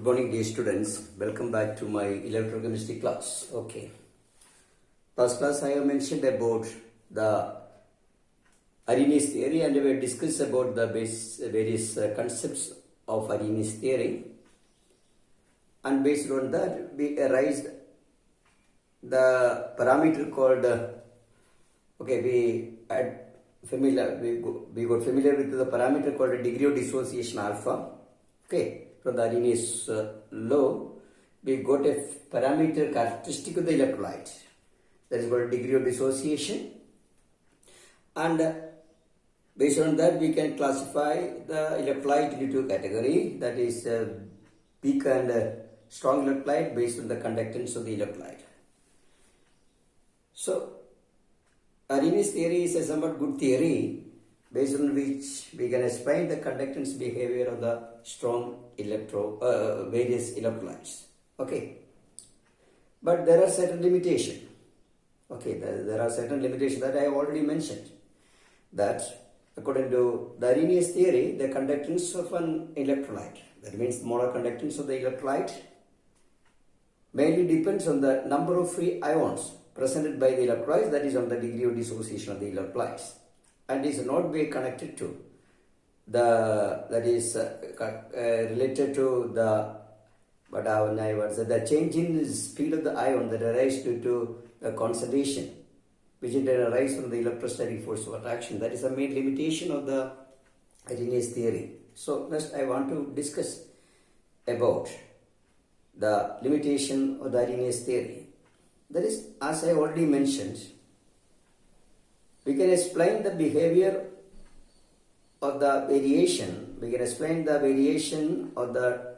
morning, dear students. Welcome back to my electrochemistry class. Okay. Last class I have mentioned about the Arrhenius theory and we discussed about the various concepts of Arrhenius theory. And based on that, we raised the parameter called, we got familiar with the parameter called degree of dissociation alpha. Okay. From the Arrhenius law, we got a parameter characteristic of the electrolyte, that is called degree of dissociation, and based on that we can classify the electrolyte into two categories, that is weak and strong electrolyte based on the conductance of the electrolyte. So Arrhenius theory is a somewhat good theory based on which we can explain the conductance behavior of the strong various electrolytes. Okay, but there are certain limitations. Okay, there are certain limitations that I have already mentioned. That according to the Arrhenius theory, the conductance of an electrolyte, that means the molar conductance of the electrolyte, mainly depends on the number of free ions presented by the electrolytes, that is on the degree of dissociation of the electrolytes, and is not be connected to related to the change in speed of the ion that arises due to the concentration, which it arises from the electrostatic force of attraction. That is the main limitation of the Arrhenius theory. So next I want to discuss about the limitation of the Arrhenius theory. That is, as I already mentioned, we can explain the behavior of the variation. We can explain the variation of the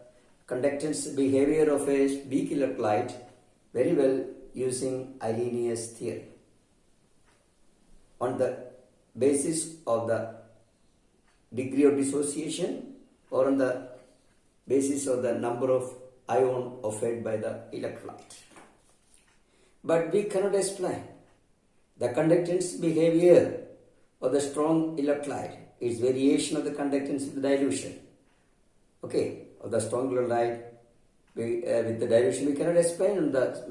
conductance behavior of a weak electrolyte very well using Arrhenius theory on the basis of the degree of dissociation or on the basis of the number of ions offered by the electrolyte. But we cannot explain the conductance behavior of the strong electrolyte, its variation of the conductance of the dilution. Okay, of the strong electrolyte with the dilution, we cannot explain on the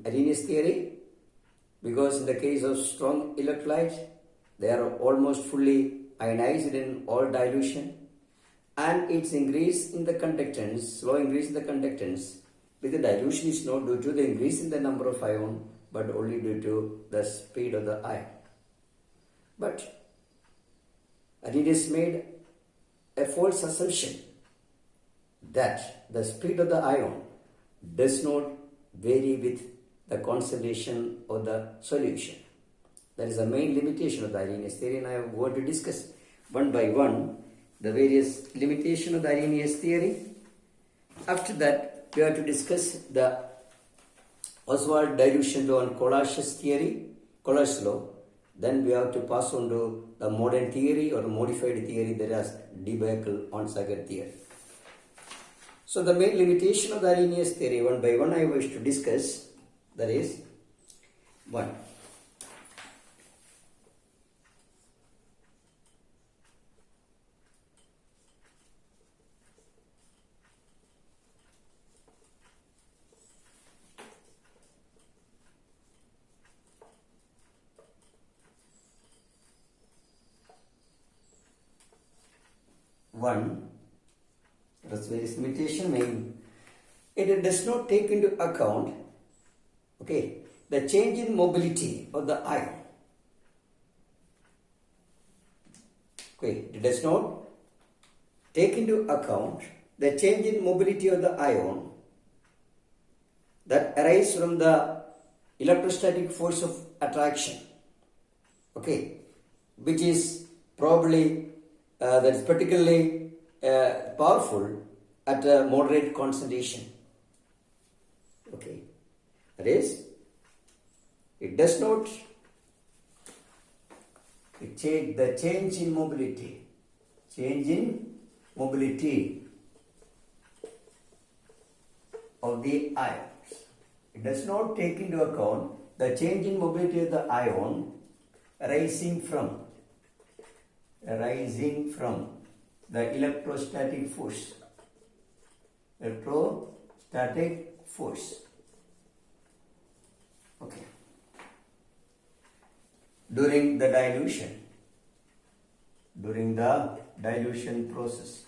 Arrhenius theory, because in the case of strong electrolyte, they are almost fully ionized in all dilution, and its increase in the conductance, slow increase in the conductance with the dilution is not due to the increase in the number of ions, but only due to the speed of the ion. But Arrhenius made a false assumption that the speed of the ion does not vary with the concentration of the solution. That is the main limitation of the Arrhenius theory, and I am going to discuss one by one the various limitations of the Arrhenius theory. After that, we have to discuss the Oswald dilution law and Collat's law. Then we have to pass on to the modern theory or modified theory, that is Debye-Onsager theory. So the main limitation of the Arrhenius theory, one by one I wish to discuss. That is, 1. That's various limitation. It does not take into account the change in mobility of the ion. It does not take into account the change in mobility of the ion that arises from the electrostatic force of attraction, which is probably that is particularly powerful at a moderate concentration. That is, it does not the change in mobility of the ions. It does not take into account the change in mobility of the ion arising from the electrostatic force electrostatic force. Okay. During the dilution process.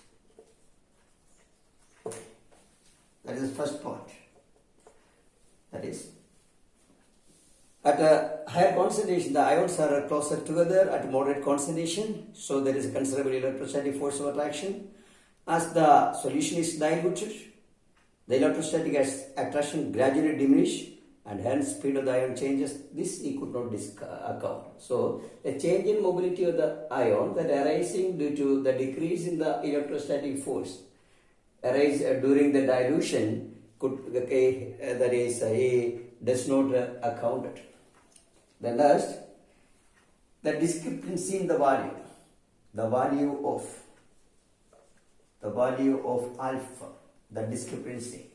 That is the first part. That is, at a higher concentration, the ions are closer together at moderate concentration, so there is a considerable electrostatic force of attraction. As the solution is diluted, the electrostatic attraction gradually diminishes, and hence speed of the ion changes. This he could not account. So, a change in mobility of the ion that arising due to the decrease in the electrostatic force arise during the dilution could that is he does not account it. The last, the discrepancy in the value of alpha, the discrepancy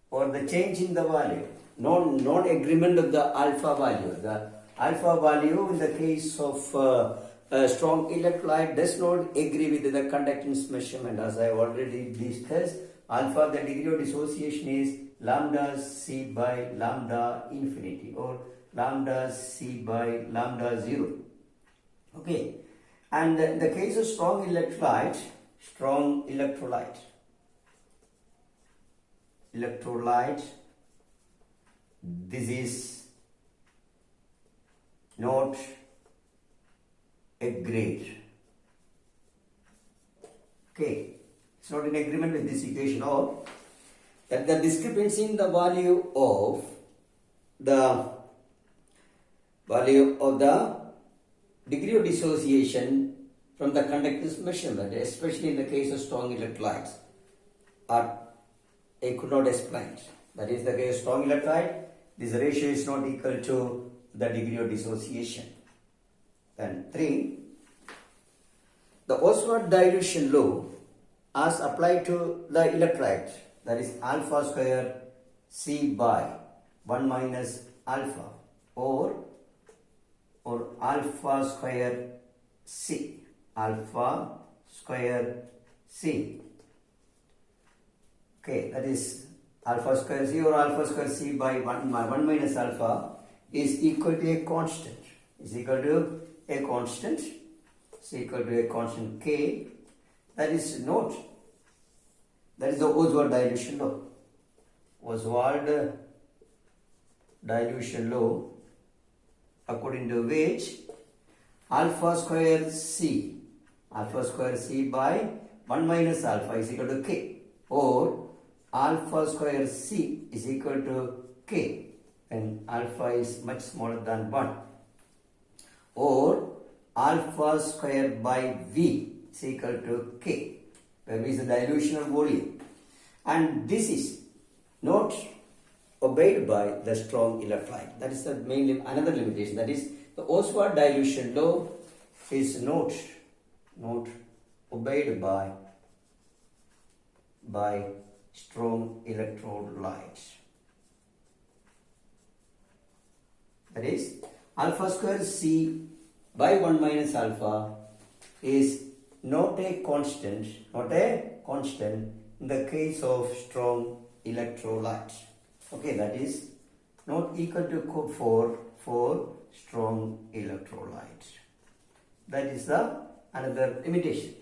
or the change in the value, non-agreement of the alpha value. The alpha value in the case of a strong electrolyte does not agree with the conductance measurement. As I already discussed, alpha, the degree of dissociation is lambda C by lambda infinity or lambda C by lambda 0. Okay, and in the case of strong electrolyte, this is not agreed. Okay, it's not in agreement with this equation, or that the discrepancy in the value of the degree of dissociation from the conductance measurement, especially in the case of strong electrolytes, are I could not explain. That is the case of strong electrolyte, this ratio is not equal to the degree of dissociation. Then 3, the Oswald dilution law as applied to the electrolyte, that is alpha square C by 1 minus alpha or alpha square C. Okay, that is alpha square C or alpha square C by 1 minus alpha is equal to a constant. Is equal to a constant K. That is the Oswald dilution law. According to which alpha square C by 1 minus alpha is equal to K, or alpha square C is equal to K and alpha is much smaller than 1, or alpha square by V is equal to K, where V is the dilutional volume, and this is not obeyed by the strong electrolyte. That is the main another limitation. That is, the Oswald dilution law is not obeyed by strong electrolytes. That is, alpha square C by 1 minus alpha is not a constant in the case of strong electrolytes. Okay, that is not equal to code for strong electrolytes. That is the another limitation.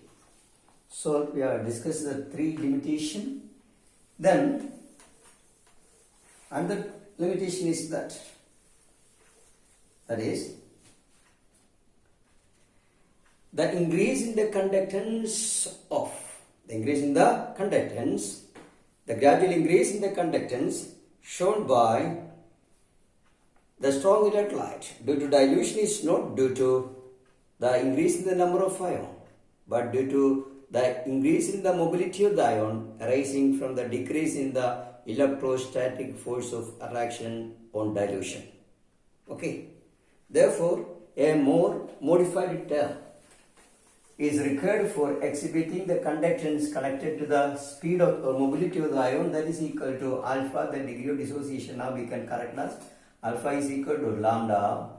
So we have discussed the 3 limitation. Then another limitation is that is the increase in the conductance the gradual increase in the conductance shown by the strong electrolyte due to dilution is not due to the increase in the number of ion, but due to the increase in the mobility of the ion arising from the decrease in the electrostatic force of attraction on dilution. Okay. Therefore, a more modified term is required for exhibiting the conductance connected to the speed of or mobility of the ion, that is equal to alpha, the degree of dissociation. Now we can correct as alpha is equal to lambda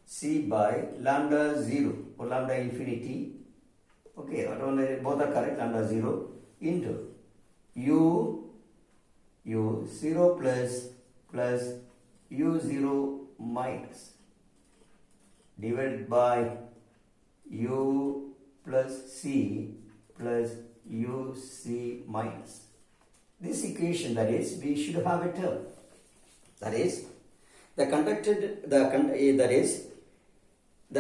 C by lambda 0 or lambda infinity Okay, both are correct under 0 into u 0 plus u0 minus divided by u plus c plus uc minus. This equation, that is, we should have a term. That is, the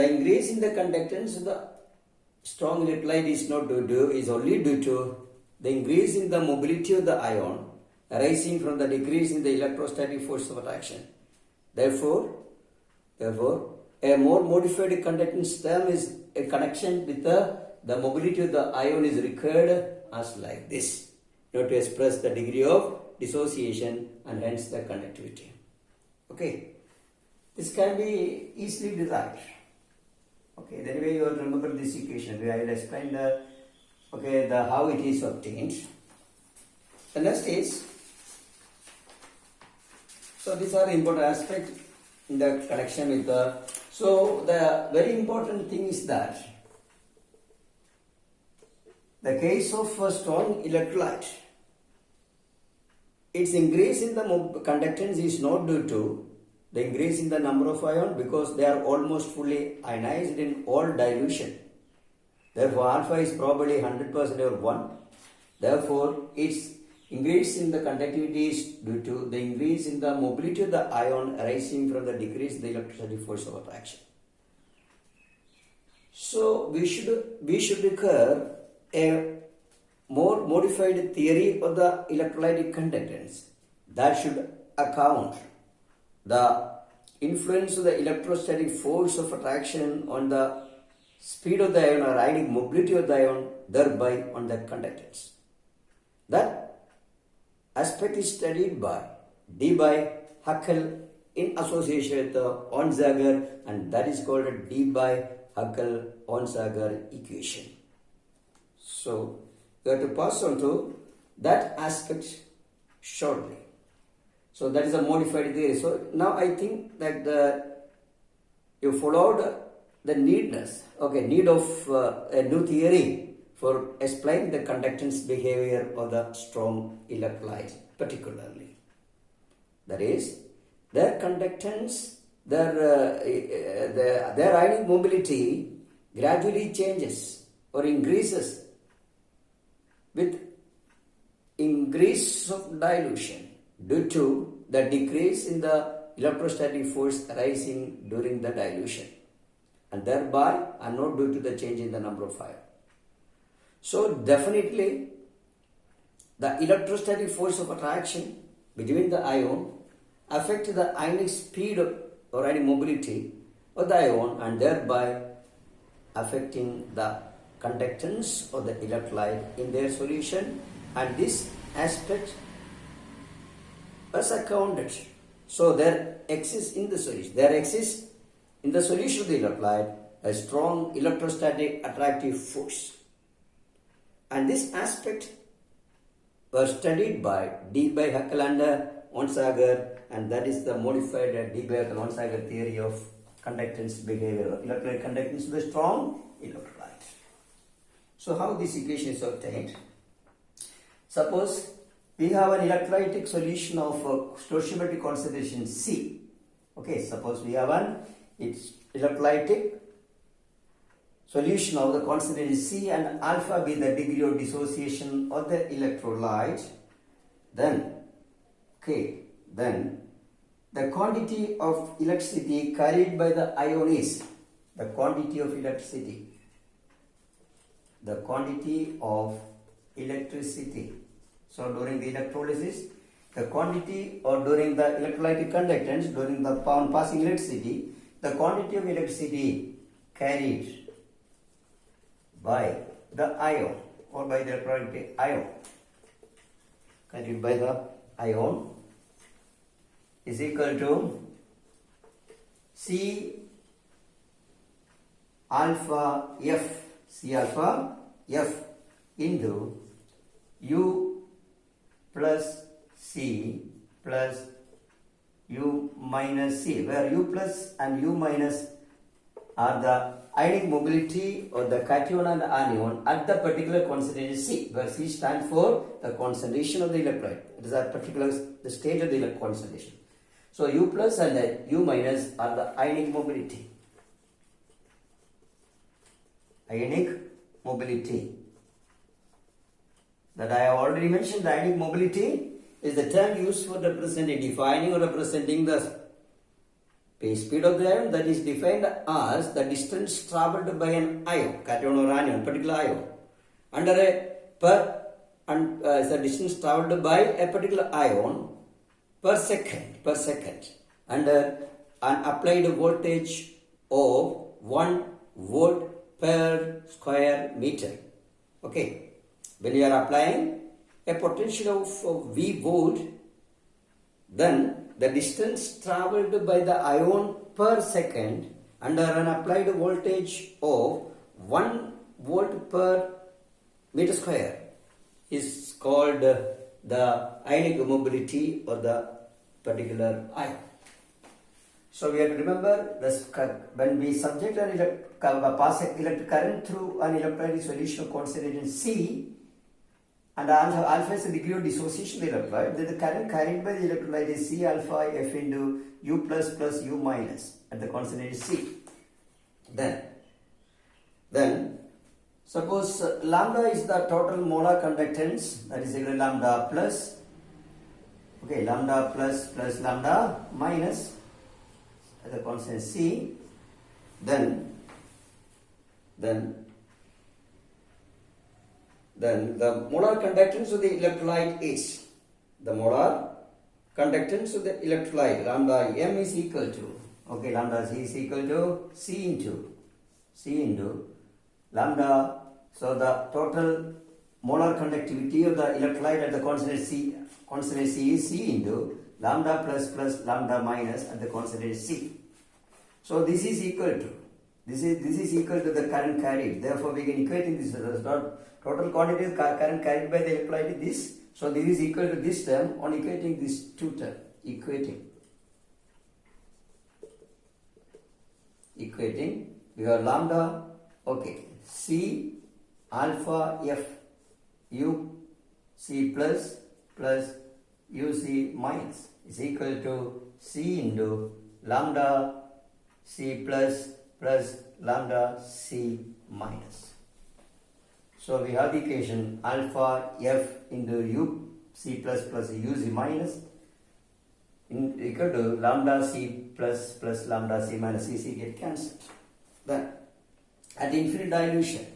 increase in the conductance of the strong electrolyte is only due to the increase in the mobility of the ion arising from the decrease in the electrostatic force of attraction. Therefore, a more modified conductance term is a connection with the mobility of the ion is required as like this, to express the degree of dissociation and hence the conductivity. Okay, this can be easily derived. Okay, the way you will remember this equation, I will explain how it is obtained. The next is, so these are important aspects in the connection with the, so the very important thing is that the case of a strong electrolyte, its increase in the conductance is not due to the increase in the number of ions, because they are almost fully ionized in all dilution. Therefore, alpha is probably 100% or 1. Therefore, its increase in the conductivity is due to the increase in the mobility of the ion arising from the decrease in the electrostatic force of attraction. So, we should require a more modified theory of the electrolytic conductance that should account the influence of the electrostatic force of attraction on the speed of the ion or ionic mobility of the ion, thereby on the conductance. That aspect is studied by D. by Huckel in association with Onsager, and that is called a D. by Huckel-Onsager equation. So, we have to pass on to that aspect shortly. So, that is a modified theory. So, now I think that you followed the need of a new theory for explaining the conductance behavior of the strong electrolytes particularly. That is, their conductance, their ionic mobility gradually changes or increases with increase of dilution due to the decrease in the electrostatic force arising during the dilution, and thereby are not due to the change in the number of ions. So definitely the electrostatic force of attraction between the ion affect the ionic speed or ionic mobility of the ion, and thereby affecting the conductance of the electrolyte in their solution, and this aspect was accounted. So there exists in the solution of the electrolyte a strong electrostatic attractive force, and this aspect was studied by D. by Huckel and Onsager, and that is the modified D. by Huckel-Onsager theory of conductance behavior, electrolyte conductance of the strong electrolyte. So how this equation is obtained? Suppose we have an electrolytic solution of stoichiometric concentration C. Okay, suppose we have an electrolytic solution of the concentration C and alpha be the degree of dissociation of the electrolyte. Then the quantity of electricity carried by the ion is the quantity of electricity. So during the electrolysis, the quantity, or during the electrolytic conductance, during the passing electricity, the quantity of electricity carried by the ion or by the electrolytic ion, carried by the ion, is equal to C alpha F into U plus C plus U minus C, where U plus and U minus are the ionic mobility of the cation and anion at the particular concentration C, where C stands for the concentration of the electrolyte. It is a particular the stage of the concentration. So U plus and U minus are the ionic mobility. Ionic mobility. That I have already mentioned. The ionic mobility is the term used for defining or representing the phase speed of the ion, that is defined as the distance travelled by an ion, cation or anion, particular ion, under the distance travelled by a particular ion per second, under an applied voltage of 1 volt per square meter. Okay, when you are applying a potential of V volt, then the distance travelled by the ion per second under an applied voltage of 1 volt per meter square is called the ionic mobility of the particular ion. So we have to remember this, when we subject pass electric current through an electrolytic solution of concentration C, and alpha is the degree of dissociation of the electrolyte, then the current carried by the electrolyte is C alpha F into U plus plus U minus at the concentration C. Then suppose lambda is the total molar conductance, that is equal to lambda plus, okay, lambda plus plus lambda minus at the constant C. Then the molar conductance of the electrolyte is, the molar conductance of the electrolyte, lambda m is equal to, okay, lambda c is equal to C into lambda. So the total molar conductivity of the electrolyte at the constant C is C into lambda plus plus lambda minus at the constant C. So this is equal to, this is equal to the current carried. Therefore we can equate in this total quantity of current carried by the electrolyte is this. So this is equal to this term on equating these two terms. Equating, we have lambda, okay, C alpha F U C plus plus U C minus is equal to C into lambda C plus plus lambda C minus. So we have the equation alpha F into U C plus plus U C minus equal to lambda C plus plus lambda C minus C get cancelled. Then at infinite dilution,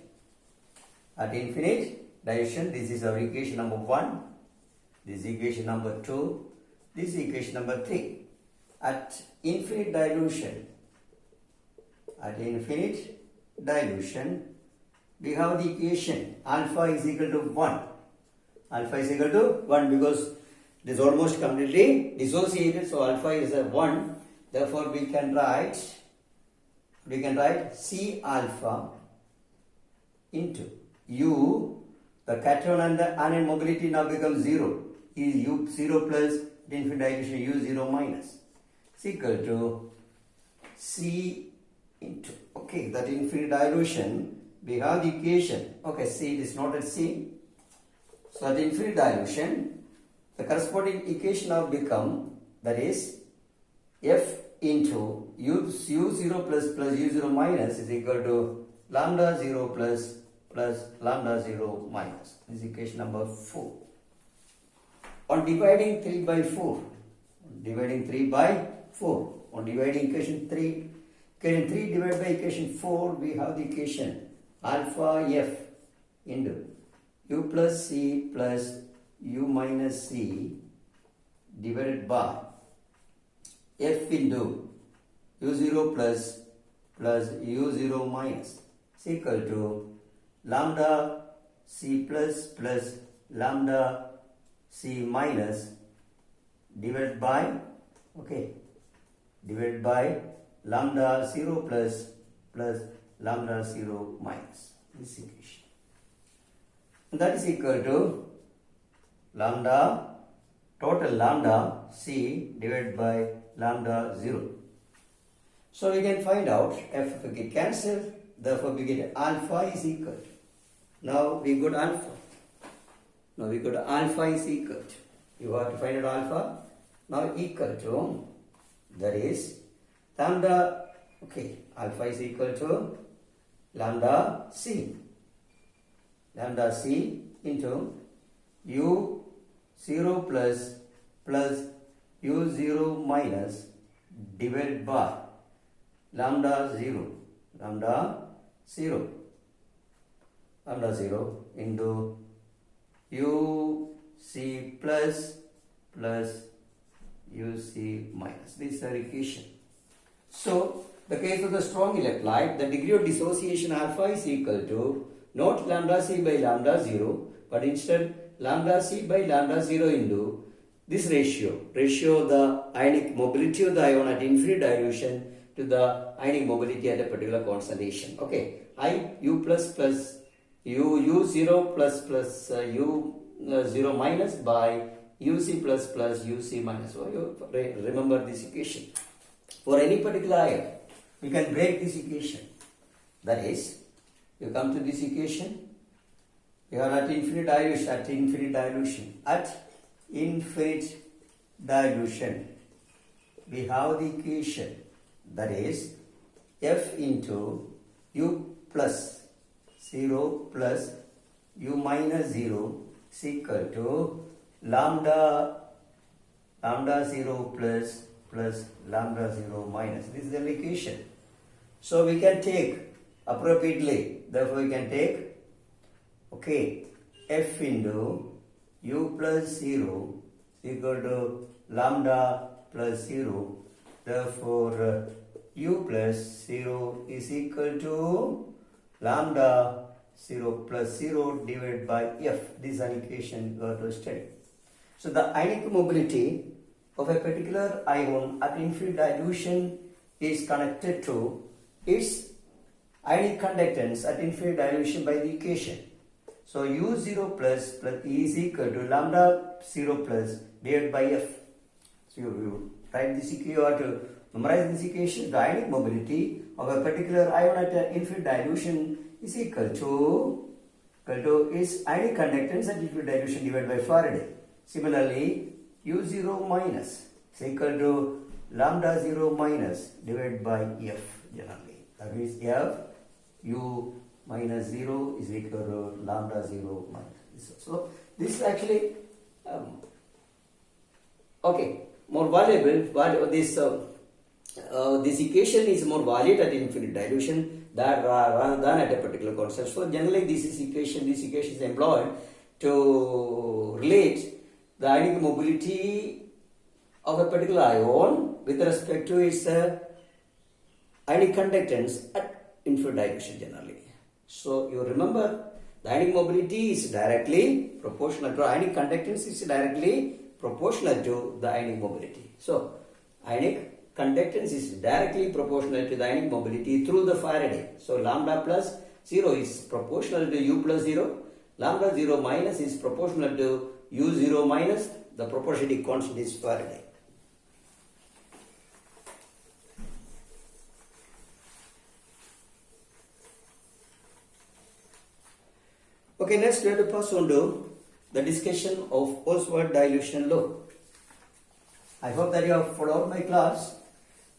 this is our equation number 1, this is equation number 2, this is equation number 3. At infinite dilution, we have the equation alpha is equal to 1. Alpha is equal to 1 because it is almost completely dissociated, so alpha is a 1. Therefore we can write C alpha into U, the cation and the anion mobility now becomes 0, is U 0 plus infinite dilution U 0 minus is equal to C into, okay, that infinite dilution we have the equation, okay, C, it is not at C. So at infinite dilution, the corresponding equation now become, that is F into U 0 plus plus U 0 minus is equal to lambda 0 plus plus lambda 0 minus. This is equation number 4. On dividing 3 by 4, on dividing equation 3 divided by equation 4, we have the equation alpha F into U plus C plus U minus C divided by F into U0 plus plus U0 minus is equal to lambda C plus plus lambda C minus divided by, okay, divided by lambda 0 plus plus lambda 0 minus this equation. And that is equal to lambda, total lambda C divided by lambda 0. So we can find out F get cancelled, therefore we get alpha is equal to. Now we got alpha. Now we got alpha is equal to. You have to find out alpha. Now equal to, that is lambda, okay, alpha is equal to lambda c. Lambda c into u0 plus u0 minus divided by lambda 0 into uc plus uc minus. This is our equation. So the case of the strong electrolyte, the degree of dissociation alpha is equal to not lambda c by lambda 0, but instead lambda c by lambda 0 into this ratio of the ionic mobility of the ion at infinite dilution to the ionic mobility at a particular concentration. Okay, u plus u0 plus u0 minus by uc plus uc minus. So you remember this equation. For any particular ion, we can break this equation. That is, you come to this equation, you are at infinite dilution. At infinite dilution, we have the equation, that is F into U plus 0 plus U minus 0 is equal to lambda 0 plus lambda 0 minus. This is the equation. So we can take appropriately. Therefore we can take, okay, F into U plus 0 is equal to lambda plus 0. Therefore U plus 0 is equal to lambda 0 plus 0 divided by F. This is an equation we have to study. So the ionic mobility of a particular ion at infinite dilution is connected to its ionic conductance at infinite dilution by the equation. So U0 plus E is equal to lambda 0 plus divided by F. So you write this equation, you have to memorize this equation. The ionic mobility of a particular ion at infinite dilution is equal to its ionic conductance at infinite dilution divided by Faraday. Similarly, U0 minus is equal to lambda 0 minus divided by F generally. That means F U minus 0 is equal to lambda 0 minus. So this is actually okay, more valuable. This equation is more valid at infinite dilution rather than at a particular constant. So generally this equation is employed to relate the ionic mobility of a particular ion with respect to its ionic conductance at infinite dilution generally. So you remember the ionic mobility is directly proportional to ionic conductance is directly proportional to the ionic mobility. So ionic conductance is directly proportional to the ionic mobility through the Faraday. So lambda plus 0 is proportional to U plus 0. Lambda 0 minus is proportional to U0 minus. The proportionality constant is Faraday. Okay, next we have to pass on to the discussion of Oswald dilution law. I hope that you have followed my class.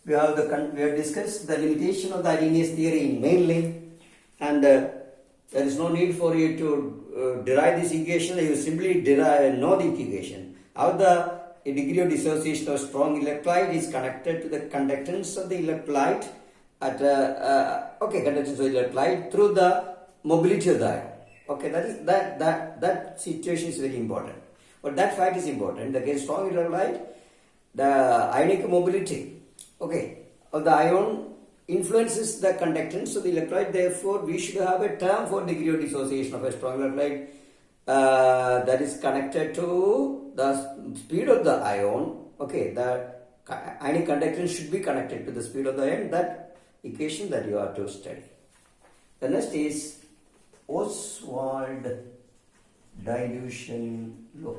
We have discussed the limitation of the Arrhenius theory mainly, and there is no need for you to derive this equation. You simply know the equation. How the degree of dissociation of strong electrolyte is connected to the conductance of the electrolyte at conductance of the electrolyte through the mobility of the ion. Okay, that situation is very important. But that fact is important. The strong electrolyte, the ionic mobility, of the ion influences the conductance of the electrolyte. Therefore, we should have a term for degree of dissociation of a strong electrolyte that is connected to the speed of the ion. Okay, the ionic conductance should be connected to the speed of the ion. That equation that you have to study. The next is Oswald dilution law.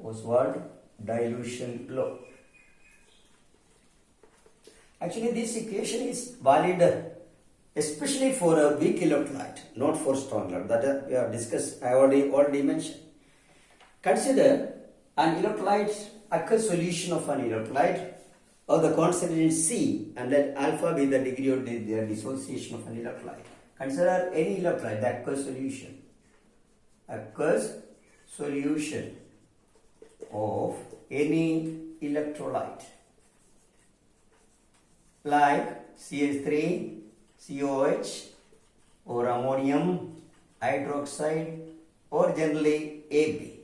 Oswald dilution law. Actually, this equation is valid especially for a weak electrolyte, not for strong electrolyte. That we have discussed, I already mentioned. Consider an electrolyte, aqueous solution of an electrolyte of the concentration C, and let alpha be the degree of the dissociation of an electrolyte. Consider any electrolyte, the aqueous solution. Aqueous solution of any electrolyte like CH3, COH, or ammonium hydroxide, or generally AB,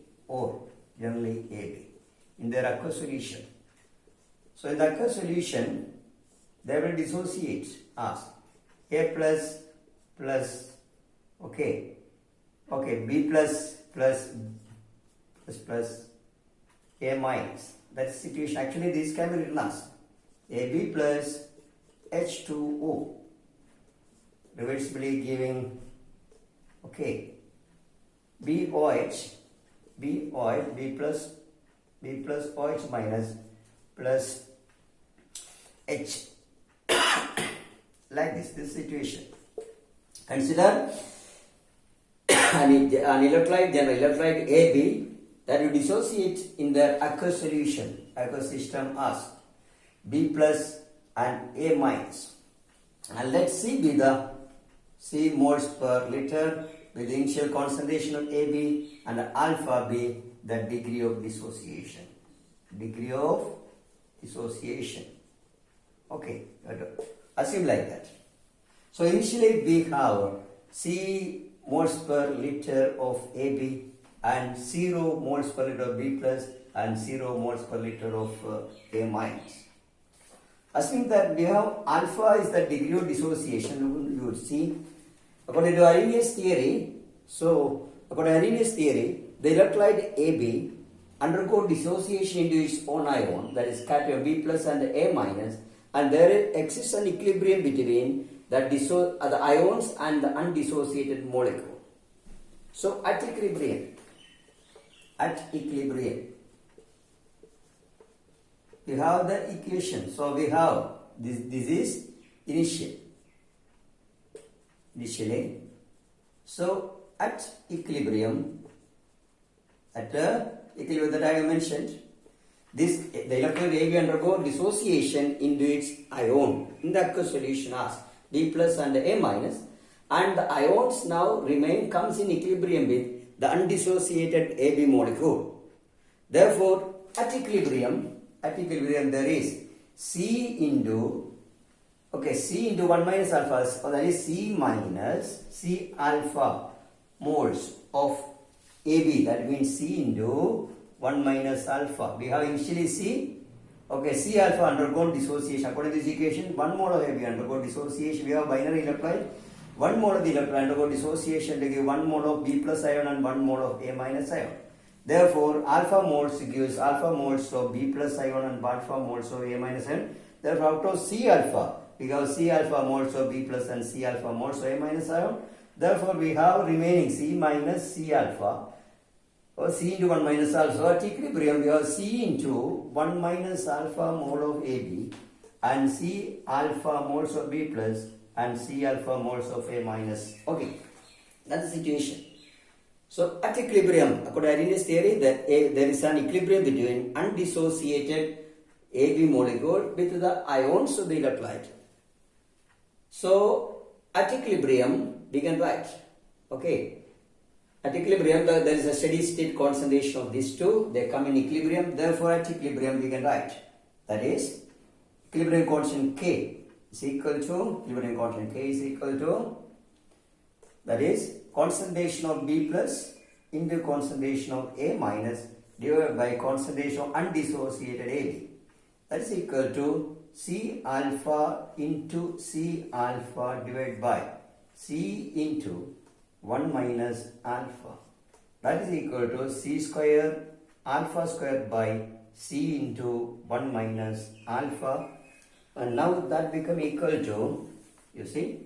in their aqueous solution. So in the aqueous solution, they will dissociate as A plus, okay, B plus A minus. That's the situation. Actually, this can be written as AB plus H2O, reversibly giving, okay, BOH, B plus OH minus plus H, like this situation. Consider an electrolyte, general electrolyte AB, that you dissociate in the aqueous solution, aqueous system as B plus and A minus. And let C be the C moles per liter with the initial concentration of AB, and alpha be the degree of dissociation. Degree of dissociation. Okay, assume like that. So initially we have C moles per liter of AB and 0 moles per liter of B plus and 0 moles per liter of A minus. Assuming that we have alpha is the degree of dissociation, you would see, according to Arrhenius theory, the electrolyte AB undergo dissociation into its own ion, that is cation B plus and A minus, and there exists an equilibrium between the ions and the undissociated molecule. So at equilibrium, we have the equation. So we have this is initially. So at equilibrium that I have mentioned, the electrolyte AB undergo dissociation into its ion in the aqueous solution as B plus and A minus, and the ions now comes in equilibrium with the undissociated AB molecule. Therefore, at equilibrium there is C into 1 minus alpha, or that is C alpha moles of AB. That means C into 1 minus alpha. We have initially C alpha undergone dissociation. According to this equation, 1 mole of AB undergo dissociation. We have binary electrolyte. 1 mole of the electrolyte undergo dissociation to give 1 mole of B plus ion and 1 mole of A minus ion. Therefore, alpha moles gives alpha moles of B plus ion and alpha moles of A minus ion. Therefore, out of C alpha, we have C alpha moles of B plus and C alpha moles of A minus ion. Therefore, we have remaining C minus C alpha, or C into 1 minus alpha. So at equilibrium, we have C into 1 minus alpha mole of AB and C alpha moles of B plus and C alpha moles of A minus. Okay, that's the situation. So at equilibrium, according to Arrhenius theory, there is an equilibrium between undissociated AB molecule with the ions of the electrolyte. So at equilibrium, we can write, okay, at equilibrium there is a steady state concentration of these two, they come in equilibrium. Therefore at equilibrium we can write, that is equilibrium constant K is equal to that is concentration of B plus into concentration of A minus divided by concentration of undissociated AB. That is equal to C alpha into C alpha divided by C into 1 minus alpha. That is equal to C square alpha square by C into 1 minus alpha. And now that become equal to, you see,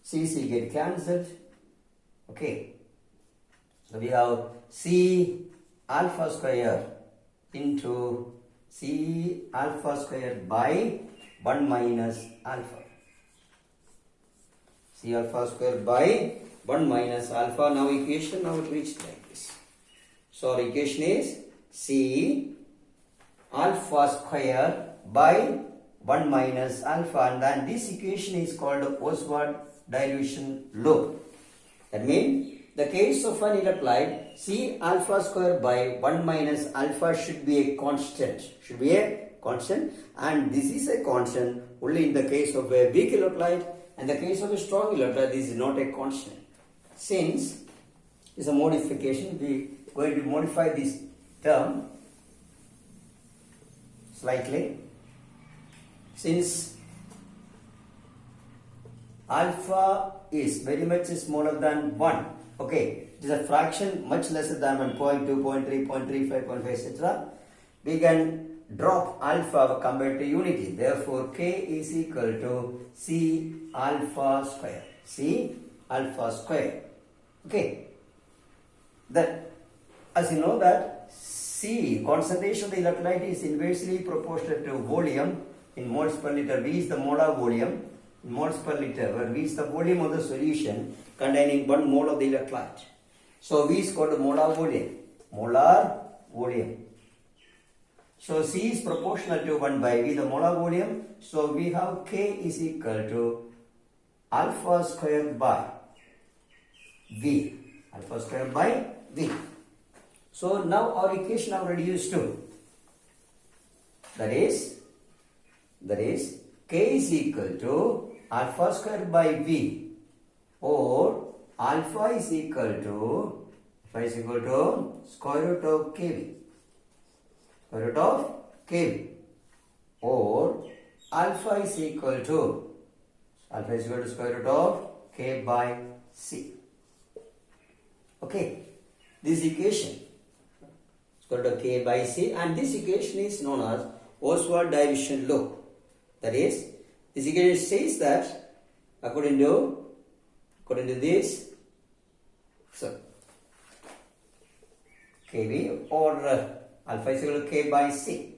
C get cancelled. Okay. So we have C alpha square into C alpha square by 1 minus alpha. C alpha square by 1 minus alpha. Now equation now it reached like this. So our equation is C alpha square by 1 minus alpha, and then this equation is called Oswald dilution law. That means the case of an electrolyte, C alpha square by 1 minus alpha should be a constant. Should be a constant, and this is a constant only in the case of a weak electrolyte. In the case of a strong electrolyte, this is not a constant. Since it's a modification, we are going to modify this term slightly. Since alpha is very much smaller than 1, okay, it is a fraction much lesser than 1, 0.2, 0.3, 0.35, 0.5, etc. We can drop alpha compared to unity. Therefore, K is equal to C alpha square. C alpha square. Okay. That, as you know that C, concentration of the electrolyte, is inversely proportional to volume in moles per liter. V is the molar volume in moles per liter, where V is the volume of the solution containing 1 mole of the electrolyte. So V is called molar volume. Molar volume. So C is proportional to 1 by V, the molar volume. So we have K is equal to alpha square by V. Alpha square by V. So now our equation are reduced to, that is K is equal to alpha square by V, or alpha is equal to square root of Kv. Square root of Kv, or alpha is equal to square root of K by C. Okay, this equation square root of K by C, and this equation is known as Oswald dilution law. That is, this equation says that according to this, so Kv, or alpha is equal to K by C.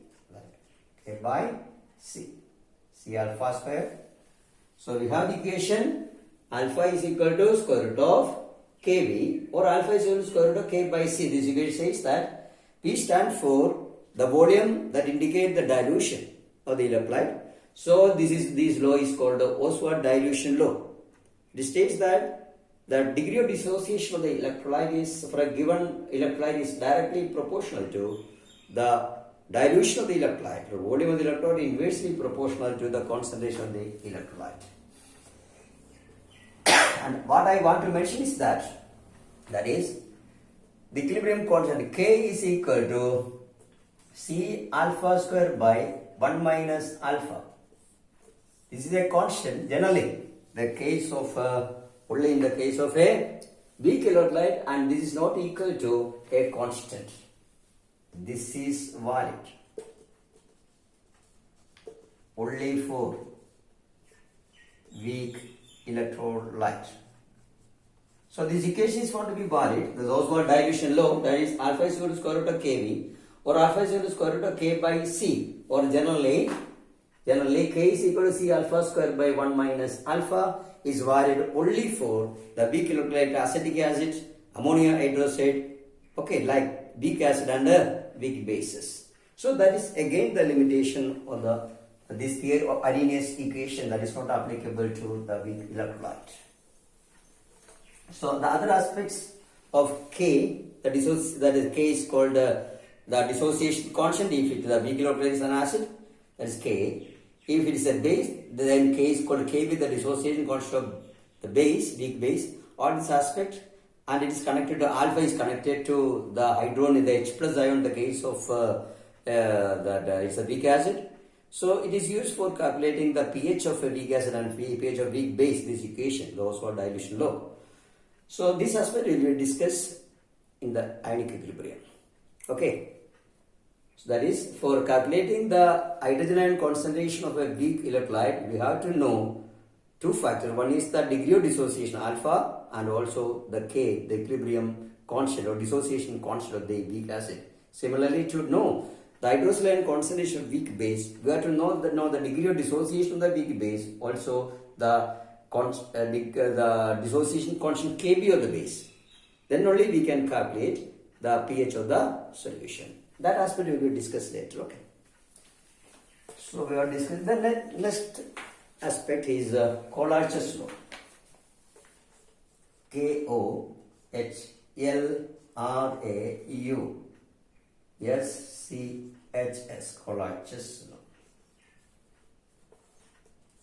K by C. C alpha square. So we have the equation alpha is equal to square root of Kv, or alpha is equal to square root of K by C. This equation says that P stands for the volume that indicates the dilution of the electrolyte. So this law is called the Oswald dilution law. It states that the degree of dissociation of the electrolyte is, for a given electrolyte, is directly proportional to the dilution of the electrolyte. The volume of the electrolyte is inversely proportional to the concentration of the electrolyte. And what I want to mention is that is the equilibrium constant K is equal to C alpha square by 1 minus alpha. This is a constant generally. The case of only in the case of a weak electrolyte, and this is not equal to a constant. This is valid only for weak electrolyte. So this equation is found to be valid. There is also a dilution law, that is alpha is equal to square root of Kv, or alpha is equal to square root of K by C, or generally K is equal to C alpha square by 1 minus alpha is valid only for the weak electrolyte, acetic acid, ammonia hydroxide, okay, like weak acid and weak bases. So that is again the limitation of this theory of Arrhenius equation, that is not applicable to the weak electrolyte. So the other aspects of K, that is K is called the dissociation constant. If it is a weak electrolyte is an acid, that is K. If it is a base, then K is called K with the dissociation constant of the base, weak base, on this aspect, and it is connected to alpha is connected to the hydrogen in the H plus ion in the case of it's a weak acid. So it is used for calculating the pH of a weak acid and pH of weak base, this equation, the Oswald dilution law. So this aspect we will discuss in the ionic equilibrium. Okay. So that is, for calculating the hydrogen ion concentration of a weak electrolyte, we have to know two factors. One is the degree of dissociation alpha, and also the K, the equilibrium constant or dissociation constant of the weak acid. Similarly, to know the hydroxyl ion concentration of weak base, we have to know the degree of dissociation of the weak base, also the dissociation constant Kb of the base. Then only we can calculate the pH of the solution. That aspect we will discuss later. Okay. So we are discussing the next aspect is Collarch's law. K-O-H-L-R-A-U-S-C-H-S, Collarch's law.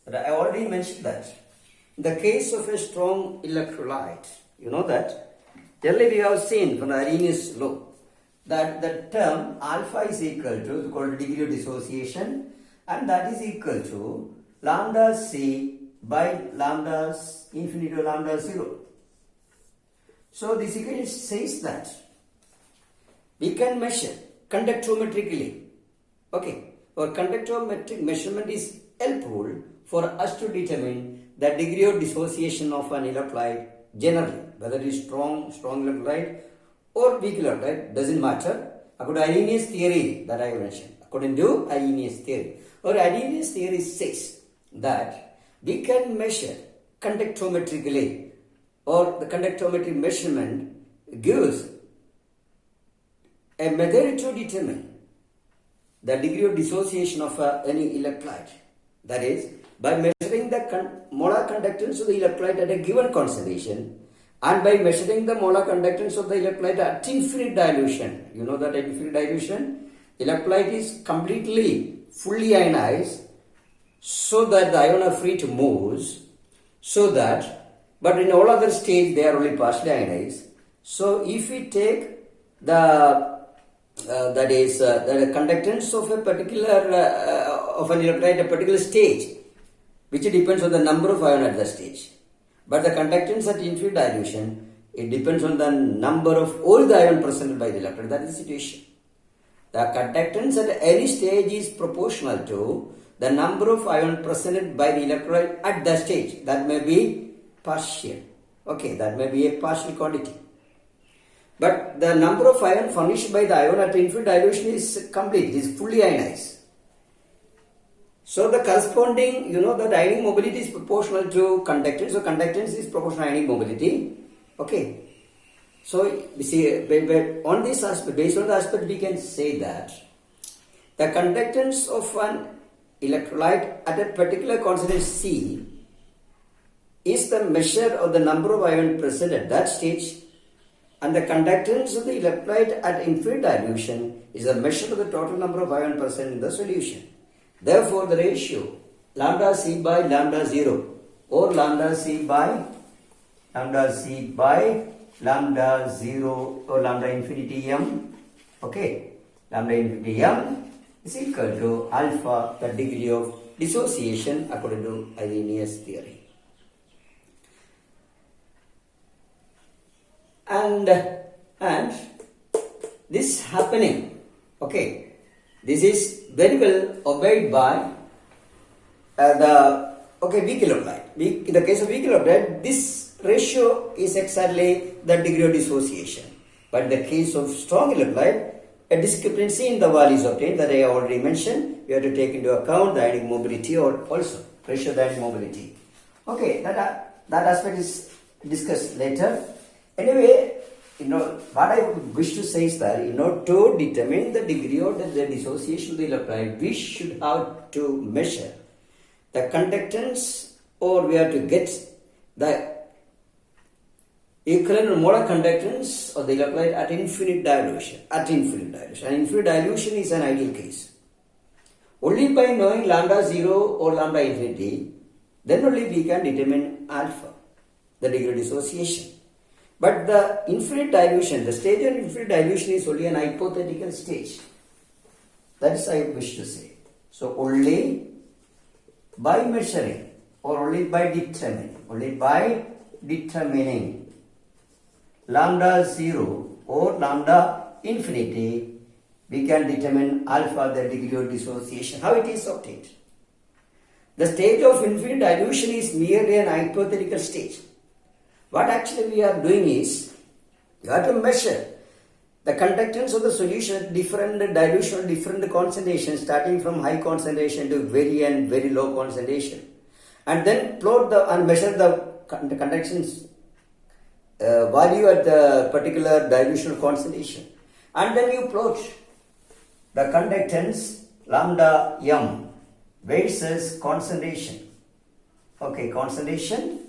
But I already mentioned that. In the case of a strong electrolyte, you know that, generally we have seen from the Arrhenius law that the term alpha is equal to called degree of dissociation, and that is equal to lambda C by lambda infinity to lambda 0. So this equation says that we can measure conductometrically, okay, or conductometric measurement is helpful for us to determine the degree of dissociation of an electrolyte generally, whether it is strong electrolyte or weak electrolyte, doesn't matter. According to Arrhenius theory that I mentioned, according to Arrhenius theory, or Arrhenius theory says that we can measure conductometrically, or the conductometric measurement gives a method to determine the degree of dissociation of any electrolyte. That is, by measuring the molar conductance of the electrolyte at a given concentration, and by measuring the molar conductance of the electrolyte at infinite dilution. You know that at infinite dilution, electrolyte is completely fully ionized, so that the ions are free to move, but in all other stages they are only partially ionized. So if we take the conductance of a particular of an electrolyte at a particular stage, which depends on the number of ions at the stage, but the conductance at infinite dilution, it depends on the number of all the ions presented by the electrolyte. That is the situation. The conductance at any stage is proportional to the number of ions presented by the electrolyte at that stage. That may be partial. Okay, that may be a partial quantity. But the number of ions furnished by the ion at infinite dilution is complete, it is fully ionized. So the corresponding, that ionic mobility is proportional to conductance. So conductance is proportional to ionic mobility. Okay. So we see, on this aspect, based on the aspect, we can say that the conductance of an electrolyte at a particular concentration C is the measure of the number of ions present at that stage, and the conductance of the electrolyte at infinite dilution is the measure of the total number of ions present in the solution. Therefore, the ratio lambda C by lambda 0 or lambda C by lambda 0 or lambda infinity m, okay, lambda infinity m is equal to alpha, the degree of dissociation according to Arrhenius theory. And this happening, okay, this is very well obeyed by weak electrolyte. In the case of weak electrolyte, this ratio is exactly the degree of dissociation. But in the case of strong electrolyte, a discrepancy in the value is obtained that I already mentioned. You have to take into account the ionic mobility or also ratio of the ionic mobility. Okay, that aspect is discussed later. Anyway, what I wish to say is that, to determine the degree of the dissociation of the electrolyte, we should have to measure the conductance, or we have to get the equivalent molar conductance of the electrolyte at infinite dilution. And infinite dilution is an ideal case. Only by knowing lambda 0 or lambda infinity, then only we can determine alpha, the degree of dissociation. But the infinite dilution, the stage of infinite dilution is only an hypothetical stage. That is I wish to say. So only by measuring or only by determining lambda 0 or lambda infinity, we can determine alpha, the degree of dissociation. How it is obtained? The stage of infinite dilution is merely an hypothetical stage. What actually we are doing is, you have to measure the conductance of the solution, different dilution, different concentration, starting from high concentration to very and very low concentration, and then plot and measure the conductance value at the particular dilution concentration, and then you plot the conductance lambda m versus concentration. Okay, concentration,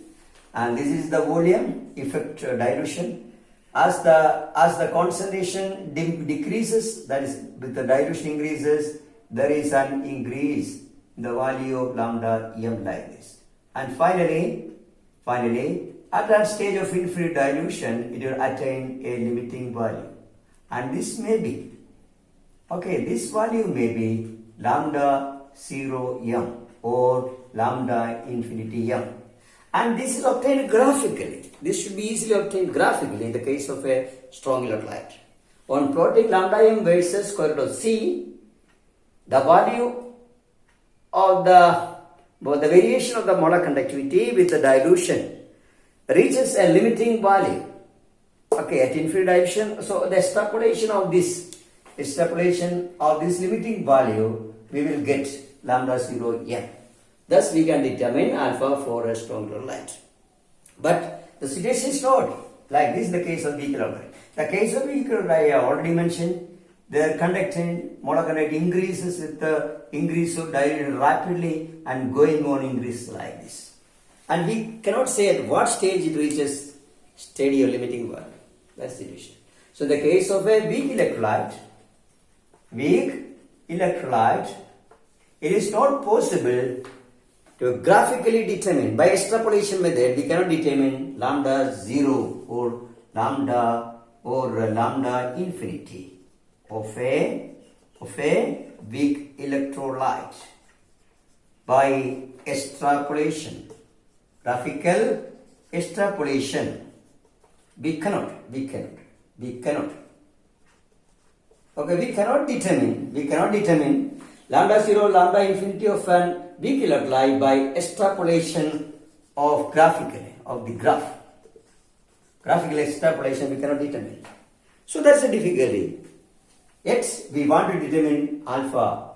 and this is the volume effect dilution. As the concentration decreases, that is, with the dilution increases, there is an increase in the value of lambda m like this. And finally, at that stage of infinite dilution, it will attain a limiting value. And this may be, okay, this value may be lambda 0 m or lambda infinity m. And this is obtained graphically. This should be easily obtained graphically in the case of a strong electrolyte. On plotting lambda m versus square root of c, the value of the variation of the molar conductivity with the dilution reaches a limiting value. Okay, at infinite dilution, so the extrapolation of this limiting value, we will get lambda 0 m. Thus, we can determine alpha for a strong electrolyte. But the situation is not like this in the case of weak electrolyte. The case of weak electrolyte, I have already mentioned, their molar conductivity increases with the increase of dilution rapidly and going on increase like this. And we cannot say at what stage it reaches steady or limiting value. That's the situation. So, in the case of a weak electrolyte, it is not possible to graphically determine by extrapolation method. We cannot determine lambda 0 or lambda infinity of a weak electrolyte by extrapolation, graphical extrapolation. We cannot. Okay, we cannot determine lambda 0, lambda infinity of an weak electrolyte by extrapolation of the graph. Graphical extrapolation we cannot determine. So that's a difficulty. Yet we want to determine alpha,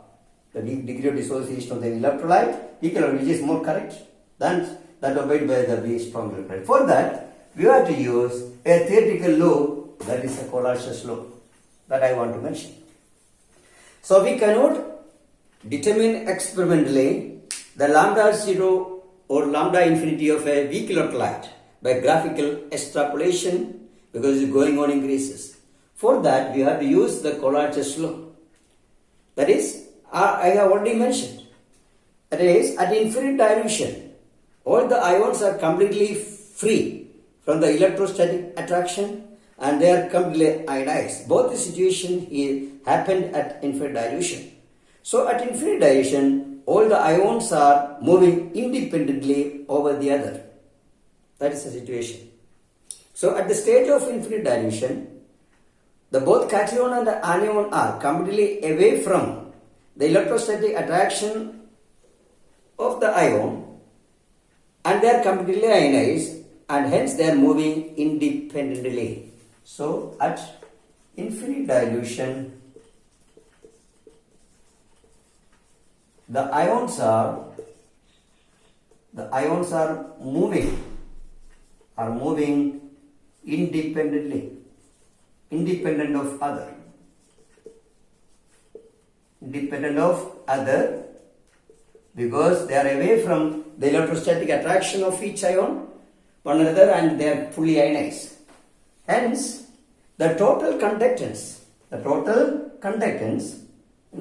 the degree of dissociation of the electrolyte, which is more correct than that obeyed by the very strong electrolyte. For that, we have to use a theoretical law, that is a Collat's law, that I want to mention. So we cannot determine experimentally the lambda 0 or lambda infinity of a weak electrolyte by graphical extrapolation because it's going on increases. For that, we have to use the Collat's law. That is, I have already mentioned. That is, at infinite dilution, all the ions are completely free from the electrostatic attraction and they are completely ionized. Both the situation happened at infinite dilution. So at infinite dilution, all the ions are moving independently over the other. That is the situation. So at the stage of infinite dilution, the both cation and the anion are completely away from the electrostatic attraction of the ion and they are completely ionized and hence they are moving independently. So at infinite dilution, the ions are moving independently, independent of other, because they are away from the electrostatic attraction of each ion one another and they are fully ionized. Hence, the total conductance, the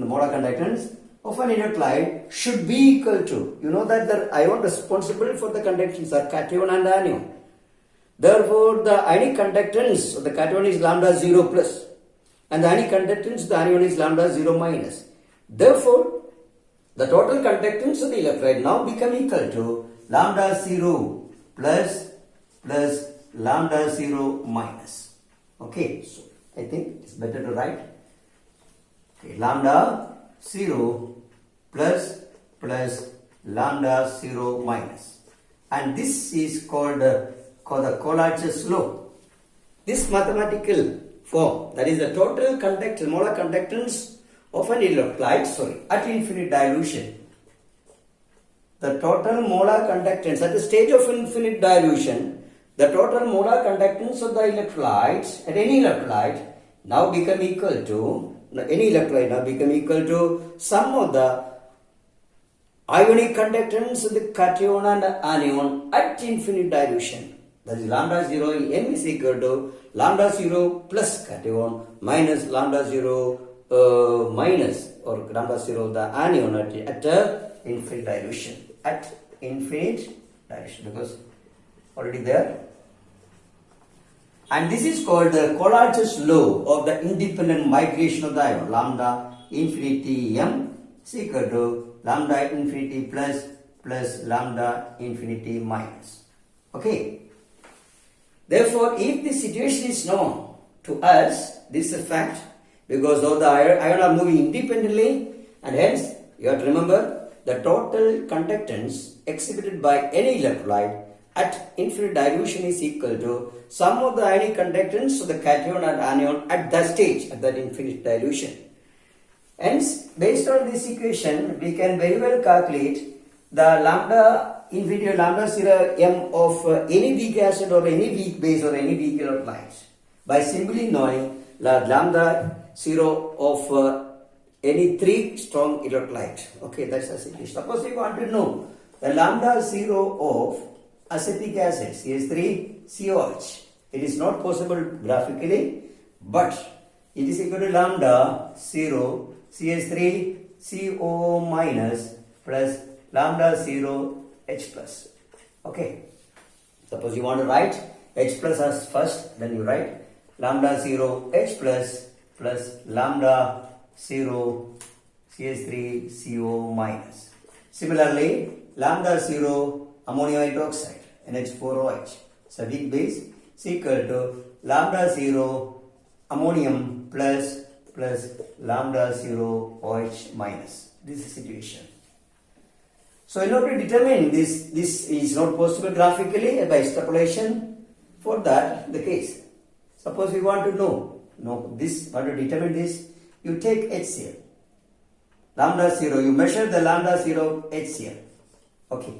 molar conductance of an electrolyte should be equal to, you know that the ion responsible for the conductance are cation and anion. Therefore, the ionic conductance of the cation is lambda 0 plus and the ionic conductance of the anion is lambda 0 minus. Therefore, the total conductance of the electrolyte now become equal to lambda 0 plus lambda 0 minus. Okay, so I think it's better to write. Okay, lambda 0 plus lambda 0 minus. And this is called the Collat's law. This mathematical form. That is the total conductance, molar conductance of an electrolyte, at infinite dilution. The total molar conductance at the stage of infinite dilution, the total molar conductance of the electrolytes at any electrolyte now become equal to sum of the ionic conductance of the cation and anion at infinite dilution. That is lambda 0 in M is equal to lambda 0 plus cation minus lambda 0 minus or lambda 0 the anion at infinite dilution. At infinite dilution, because already there. And this is called the Collat's law of the independent migration of the ion. Lambda infinity M is equal to lambda infinity plus lambda infinity minus. Okay. Therefore, if this situation is known to us, this is a fact, because all the ion are moving independently, and hence you have to remember the total conductance exhibited by any electrolyte at infinite dilution is equal to sum of the ionic conductance of the cation and anion at that stage, at that infinite dilution. Hence, based on this equation, we can very well calculate the lambda infinity or lambda 0 m of any weak acid or any weak base or any weak electrolyte by simply knowing the lambda 0 of any 3 strong electrolyte. Okay, that's the situation. Suppose you want to know the lambda 0 of acetic acid, CH3COH. It is not possible graphically, but it is equal to lambda 0 CH3CO minus plus lambda 0 H plus. Okay. Suppose you want to write H plus as first, then you write lambda 0 H plus lambda 0 CH3CO minus. Similarly, lambda 0 ammonium hydroxide NH4OH. So weak base is equal to lambda 0 ammonium plus lambda 0 OH minus. This is the situation. So in order to determine this is not possible graphically by extrapolation. For that the case. Suppose we want to know this, want to determine this, you take HCl. Lambda 0, you measure the lambda 0 HCl. Okay.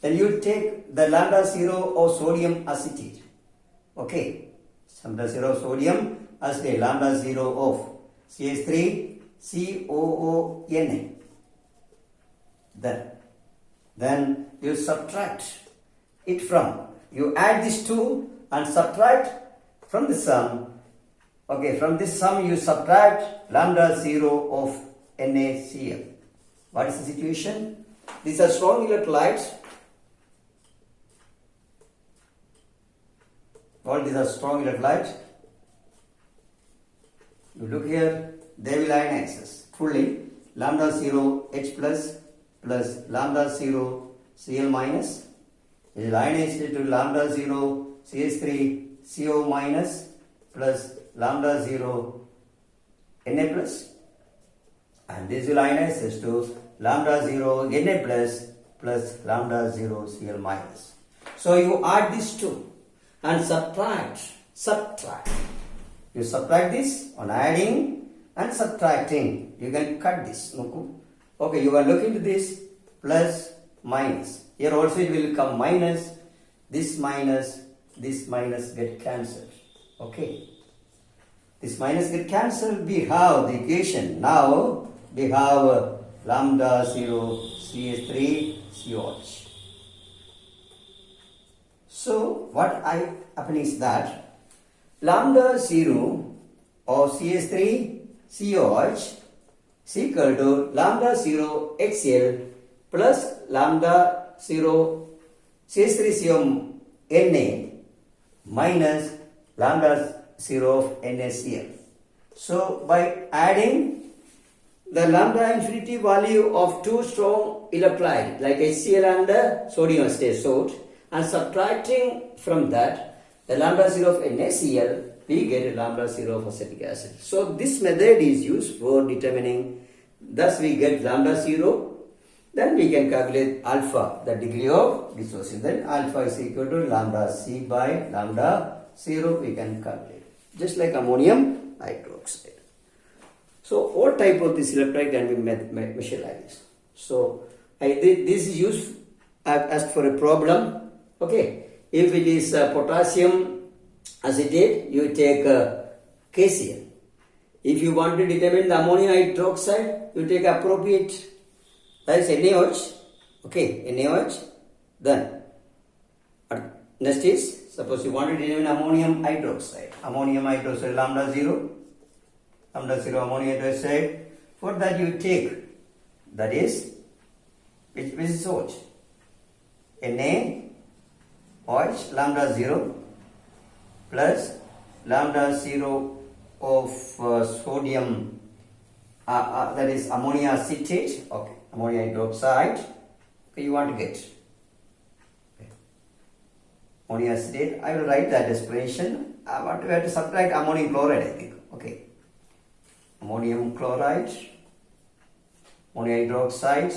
Then you take the lambda 0 of sodium acetate. Okay. Lambda 0 sodium acetate, lambda 0 of CH3COONA. Then you subtract it from, you add these two and subtract from the sum. Okay, from this sum you subtract lambda 0 of NaCl. What is the situation? These are strong electrolytes. All these are strong electrolytes. You look here, they will ionize fully. Lambda 0 H plus lambda 0 Cl minus. It will ionize to lambda 0 CH3 CO minus plus lambda 0 Na plus, and this will ionize to lambda 0 Na plus lambda 0 Cl minus. So you add these two and subtract. You subtract this on adding and subtracting. You can cut this. Okay, you are looking to this plus minus. Here also it will come minus. This minus get cancelled. Okay. This minus get cancelled. We have the equation. Now we have lambda 0 CH3COH. So what happen is that lambda 0 of CH3COH is equal to lambda 0 HCl plus lambda 0 CH3CO Na minus lambda 0 of NaCl. So by adding the lambda infinity value of two strong electrolytes like HCl and sodium acetate salt and subtracting from that the lambda 0 of NaCl, we get a lambda 0 of acetic acid. So this method is used for determining, thus we get lambda 0. Then we can calculate alpha, the degree of dissociation. Then alpha is equal to lambda C by lambda 0, we can calculate. just like ammonium hydroxide. So what type of this electrolyte can be measured like this? So this is used. I have asked for a problem. Okay, if it is potassium acetate, you take KCl. If you want to determine the ammonium hydroxide, you take appropriate, that is NaOH. Okay, NaOH. Then next is, suppose you want to determine ammonium hydroxide. Ammonium hydroxide lambda 0 ammonium hydroxide. For that you take, that is, which is OH? NaOH lambda 0 plus lambda 0 of sodium, that is ammonia acetate. Okay, ammonia hydroxide. Okay, you want to get ammonia acetate. I will write that explanation. I want to have to subtract ammonium chloride, I think. Okay, ammonium chloride, ammonia hydroxide,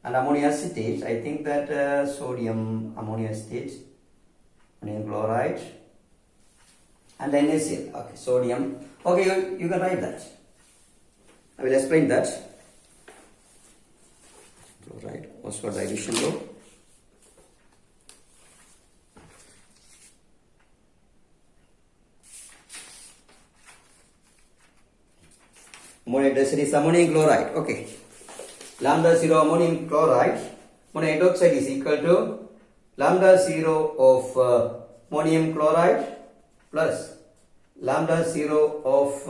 and ammonia acetate. I think that sodium ammonia acetate, ammonium chloride, and then NaCl. Okay, sodium. Okay, you can write that. I will explain that. Chloride. What's for dilution though? Ammonium hydroxide is ammonium chloride. Okay. Lambda 0 ammonium chloride. Ammonium hydroxide is equal to lambda 0 of ammonium chloride plus lambda 0 of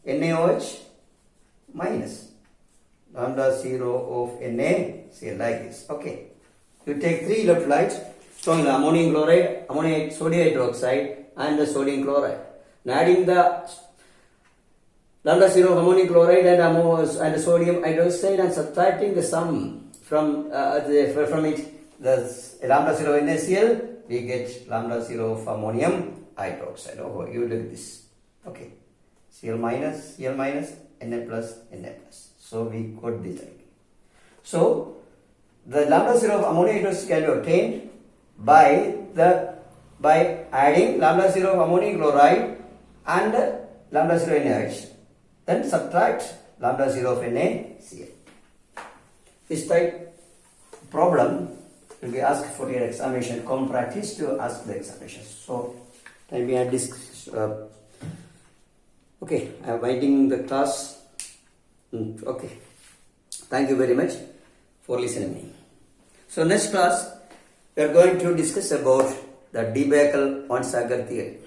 NaOH minus lambda 0 of NaCl, like this. Okay. You take 3 electrolytes showing the ammonium chloride, ammonium sodium hydroxide, and the sodium chloride. Now adding the lambda 0 of ammonium chloride and sodium hydroxide and subtracting the sum from it, the lambda 0 of NaCl, we get lambda 0 of ammonium hydroxide. Oh, you look at this. Okay. Cl minus, Na plus, Na plus. So we got this idea. So the lambda 0 of ammonium hydroxide can be obtained by adding lambda 0 of ammonium chloride and lambda 0 NaOH. Then subtract lambda 0 of NaCl. This type problem will be asked for your examination. Common practice to ask the examination. So let me add this. Okay, I am writing the class. Okay. Thank you very much for listening. So next class we are going to discuss about the Debye-Onsager theory.